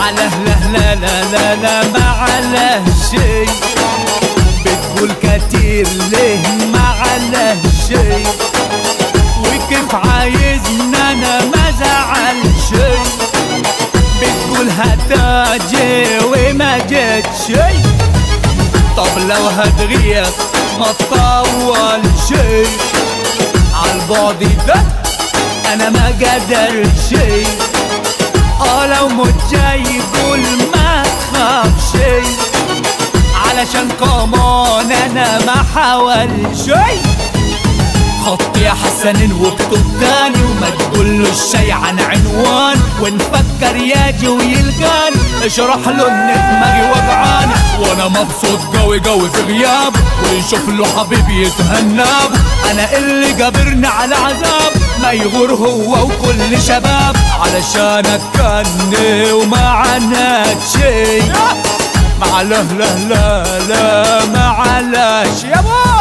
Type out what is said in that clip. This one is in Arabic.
على لا لا لا لا لا ما على شي، بتقول كتير ليه ما على شي، وكيف عايزنا انا ما زعل شي، بتقول هتاجي وما جيت شي، طب لو هتغيب ما تطول شي، عالبعد ده انا ما قدر شي، لو مت جاي قول ما تخاف شي، علشان كمان انا ما حاول شي، خط يا حسن واكتب تاني وما تقول له الشي عن عنوان، ونفكر ياجي ويلقاني اشرح له ان دماغي وجعاني، وانا مبسوط قوي قوي في غيابه، ويشوف له حبيبي يتهنى، انا اللي جابرني على عذاب ما يغور هو وكل شباب، علشانك كاني وما عناك شي، مع لا لا لا لا ما علاش يابا.